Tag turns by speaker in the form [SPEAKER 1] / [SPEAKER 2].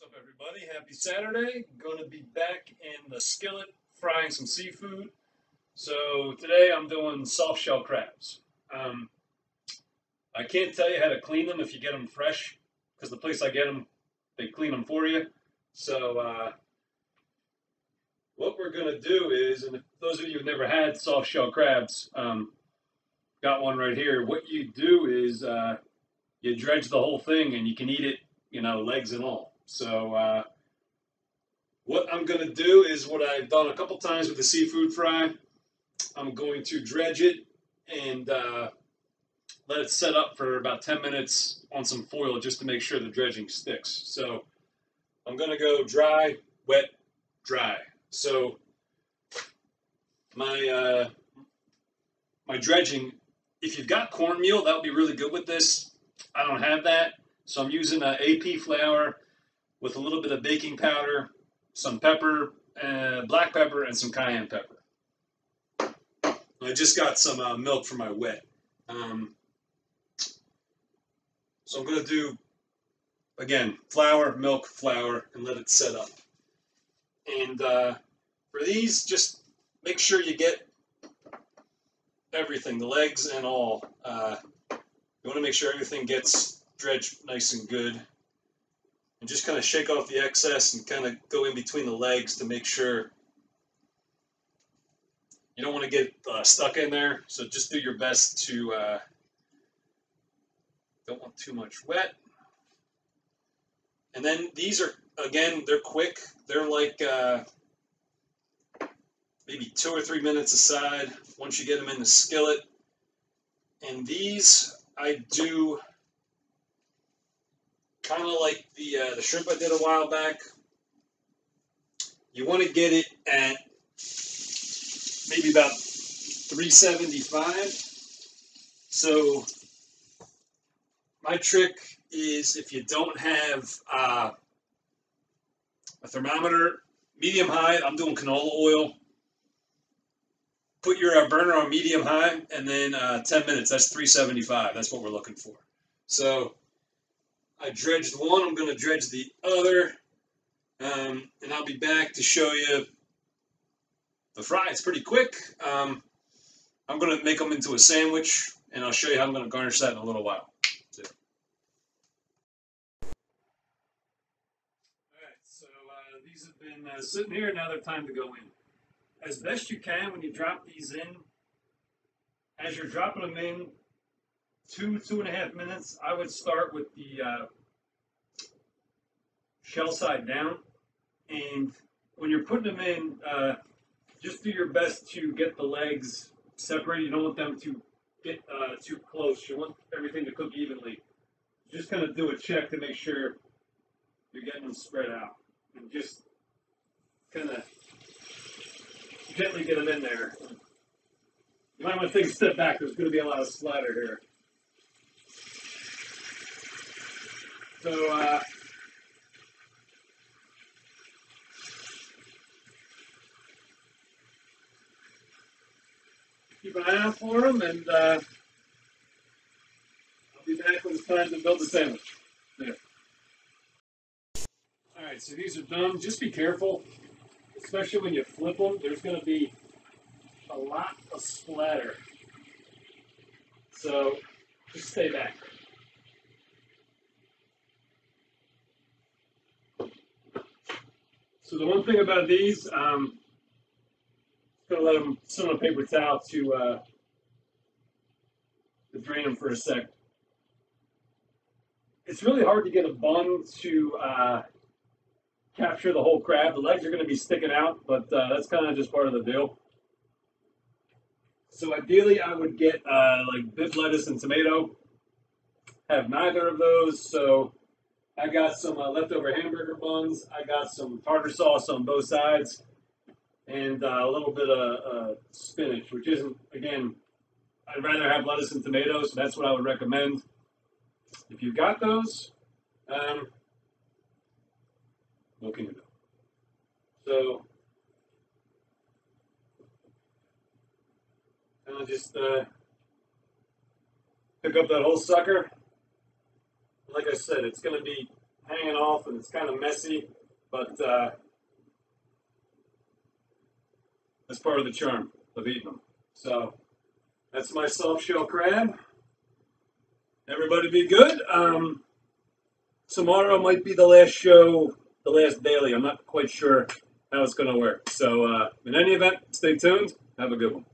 [SPEAKER 1] What's up, everybody? Happy Saturday. Going to be back in the skillet frying some seafood. So today I'm doing soft shell crabs. Um, I can't tell you how to clean them if you get them fresh, because the place I get them, they clean them for you. So what we're going to do is, and if those of you who've never had soft shell crabs, got one right here. What you do is you dredge the whole thing and you can eat it, legs and all. So what I'm going to do is what I've done a couple times with the seafood fry. I'm going to dredge it and let it set up for about 10 minutes on some foil just to make sure the dredging sticks. So I'm going to go dry, wet, dry. So my dredging, if you've got cornmeal, that would be really good with this. I don't have that, so I'm using AP flour with a little bit of baking powder, some pepper, black pepper, and some cayenne pepper. I just got some milk for my wet. So I'm going to do, again, flour, milk, flour, and let it set up. And for these, just make sure you get everything, the legs and all. You want to make sure everything gets dredged nice and good. And just kind of shake off the excess and kind of go in between the legs to make sure you don't want to get stuck in there. So just do your best to, don't want too much wet. And then these are, again, they're quick. They're like maybe 2 or 3 minutes aside once you get them in the skillet. And these I do kind of like the shrimp I did a while back. You want to get it at maybe about 375. So my trick is, if you don't have a thermometer, medium high, I'm doing canola oil. Put your burner on medium high, and then 10 minutes, that's 375. That's what we're looking for. So I dredged one, I'm going to dredge the other, and I'll be back to show you the fry. It's pretty quick. I'm going to make them into a sandwich, and I'll show you how I'm going to garnish that in a little while. Alright, so these have been sitting here, now they're time to go in. As best you can when you drop these in, as you're dropping them in, 2.5 minutes, I would start with the shell side down. And when you're putting them in, just do your best to get the legs separated. You don't want them to get too close. You want everything to cook evenly. Just kind of do a check to make sure you're getting them spread out. And just kind of gently get them in there. You might want to take a step back. There's going to be a lot of splatter here. So, keep an eye out for them, and I'll be back when it's time to build the sandwich. There. All right, so these are done. Just be careful, especially when you flip them. There's going to be a lot of splatter. So just stay back. So the one thing about these, I'm going to let them sit on a paper towel to drain them for a sec. It's really hard to get a bun to capture the whole crab. The legs are going to be sticking out, but that's kind of just part of the deal. So ideally, I would get like bib lettuce and tomato. Have neither of those, so I got some leftover hamburger buns. I got some tartar sauce on both sides, and a little bit of spinach, which isn't, again, I'd rather have lettuce and tomatoes, so that's what I would recommend. If you've got those, what can you do? So, I'll just pick up that whole sucker. Like I said, it's going to be hanging off and it's kind of messy, but that's part of the charm of eating them. So that's my soft shell crab. Everybody be good. Tomorrow might be the last show, the last daily. I'm not quite sure how it's going to work. So in any event, stay tuned. Have a good one.